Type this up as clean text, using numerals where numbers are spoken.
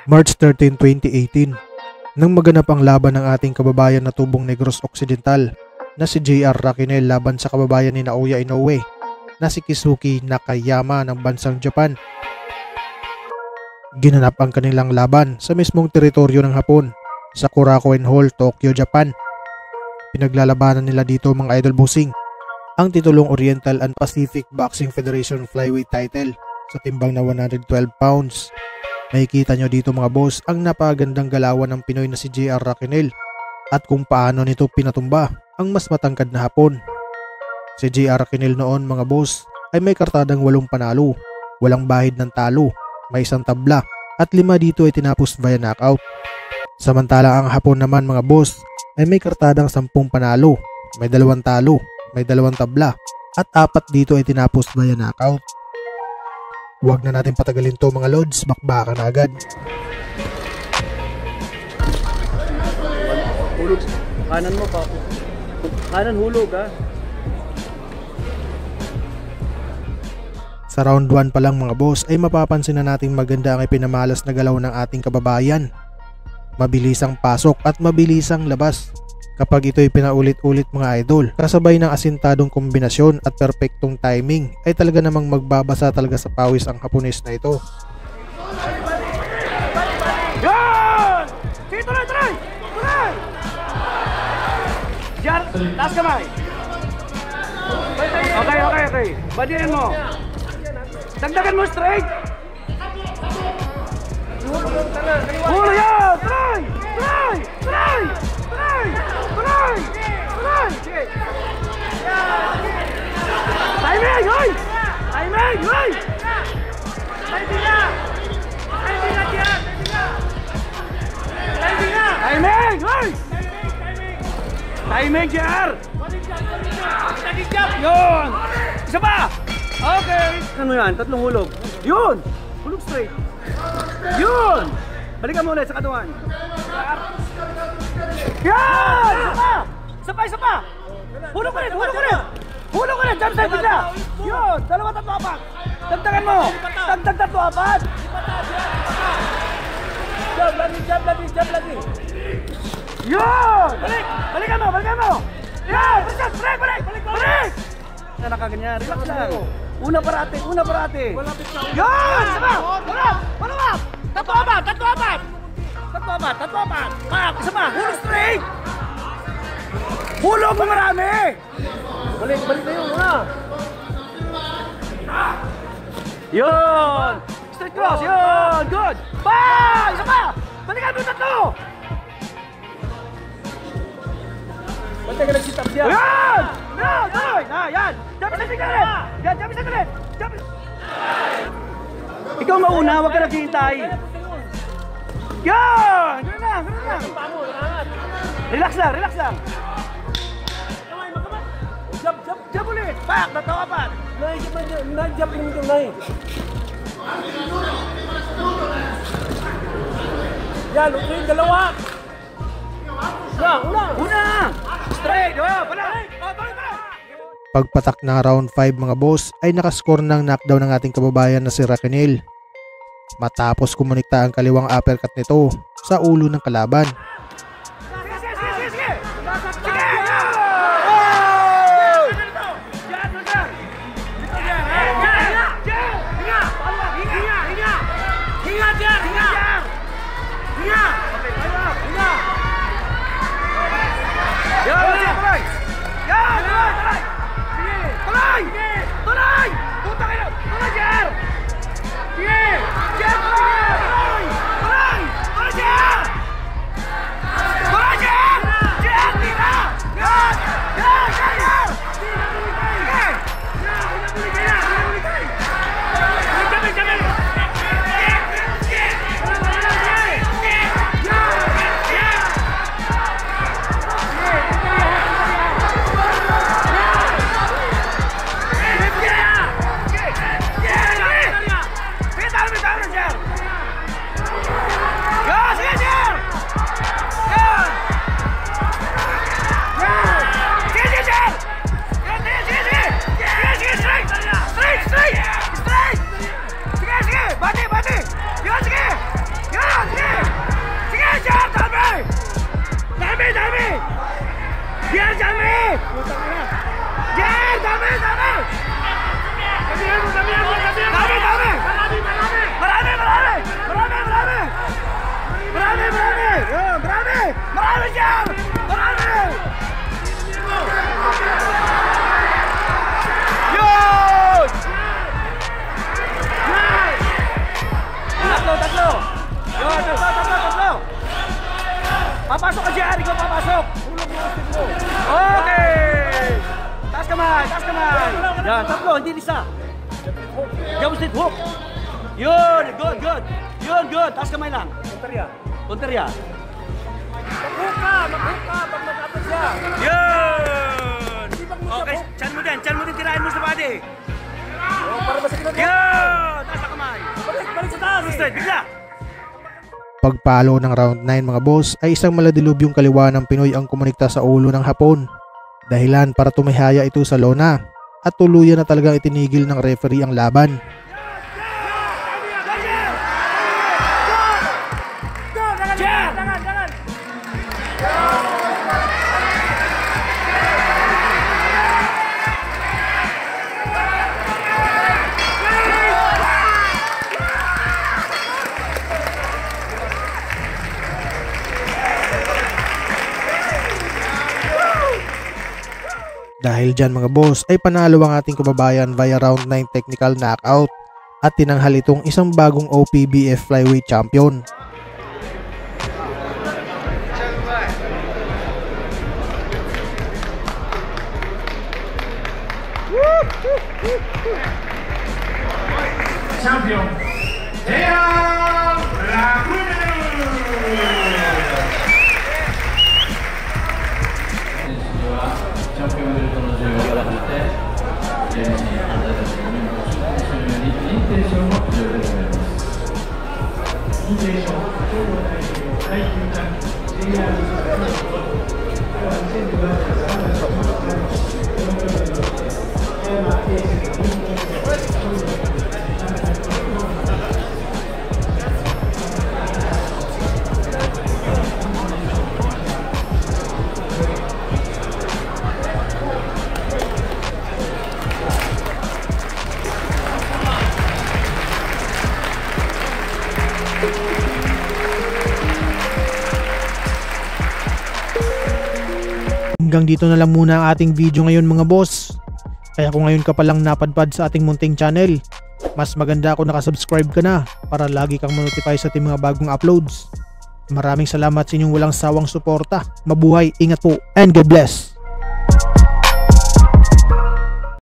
March 13, 2018, nang maganap ang laban ng ating kababayan na tubong Negros Occidental na si JR Raquenel laban sa kababayan ni Naoya Inoue na si Keisuke Nakayama ng bansang Japan. Ginanap ang kanilang laban sa mismong teritoryo ng Hapon sa Korakuen Hall, Tokyo, Japan. Pinaglalabanan nila dito mga idol bossing ang titulong Oriental and Pacific Boxing Federation Flyweight title sa timbang na 112 pounds. Makikita nyo dito mga boss ang napagandang galawan ng Pinoy na si JR Raquenel at kung paano nito pinatumba ang mas matangkad na Hapon. Si JR Raquenel noon mga boss ay may kartadang 8 panalo, walang bahid ng talo, may 1 tabla at 5 dito ay tinapos via knockout. Samantala ang Hapon naman mga boss ay may kartadang 10 panalo, may 2 talo, may 2 tabla at 4 dito ay tinapos via knockout. Huwag na natin patagalin to mga lods, bakbakan na agad. Hulog. Kanan mo pa. Kanan hulog ha. Sa round 1 pa lang mga boss ay mapapansin na nating maganda ang ipinamalas na galaw ng ating kababayan. Mabilisang pasok at mabilisang labas. Kapag ito'y pinaulit-ulit mga idol, kasabay ng asintadong kombinasyon at perpektong timing ay talaga namang magbabasa talaga sa pawis ang Hapones na ito. Yan! Sige, tuloy! Tuloy! Diyan, taas kamay. Okay. Badirin mo. Dagdagan mo straight. Hula yan! Tuloy! Sige. Timing! Hoy! Timing! Hoy! Timing! Hoy! Timing, JR! Yun! Isa pa! Okay! Ano yan? 3 hulog. Yun! Hulog straight. Yun! Balikan mo ulit sa katawan. Yan! Isa pa! Hulog ulit! Jump side bigla! Yun! 2, 3, 4! Dagdagan mo! Dagdag 3, 4! Jump lagi! Yun! Balikan mo! Yan! Balik! Na nakaganyan, relax lang. Una parate. Yan! Isa pa! Walap! 3, 4! Pak! Isa pa! Hulog straight! Hulog mo marami! Balik na yun muna! Yun! Straight cross! Yun! Good! Bang! Isa pa! Balikan mo 3! Ba't ka nag-sit up siya? Yan! Tuloy! Yan! Jump sa galit! Ikaw mauna, huwag ka naghihintay! Yan! Ganun lang! Relax lang! Jump ulit! Pak! Natawapan! Nag-jump yung tunay. Yan, okay, 2! Una! Straight! Balik! Pagpatak na round 5 mga boss ay nakascore ng knockdown ng ating kababayan na si Raquenel matapos kumonikta ang kaliwang uppercut nito sa ulo ng kalaban. Tuloy! Puta kayo! Tuloy, JR! Sige! JR, tuloy! Tuloy, JR! taas kamay. Yan, tatlo, hindi isa. Jump straight hook. Yun, good, good. Yun, good. Taas kamay lang. Punteriya. Punteriya. Mag-hook ka pag mag-abot siya. Yun! Okay, chan mo din, tirahin mo sa body. Oh, para masakit na. Yun! Taas na kamay. Balik sa taas. Straight, bigla. Pagpalo ng round 9 mga boss ay isang maladilubyong kaliwa ng Pinoy ang kumonekta sa ulo ng Hapon. Dahilan para tumihaya ito sa lona at tuluyan na talagang itinigil ng referee ang laban. Dahil dyan mga boss ay panalo ang ating kababayan via round 9 technical knockout at tinanghal itong isang bagong OPBF flyweight champion. Champion Dean Laguna. Hanggang dito na lang muna ang ating video ngayon mga boss. Kaya kung ngayon ka palang napadpad sa ating munting channel, mas maganda kung nakasubscribe ka na para lagi kang ma-notify sa ating mga bagong uploads. Maraming salamat sa inyong walang sawang suporta. Mabuhay, ingat po, and God bless!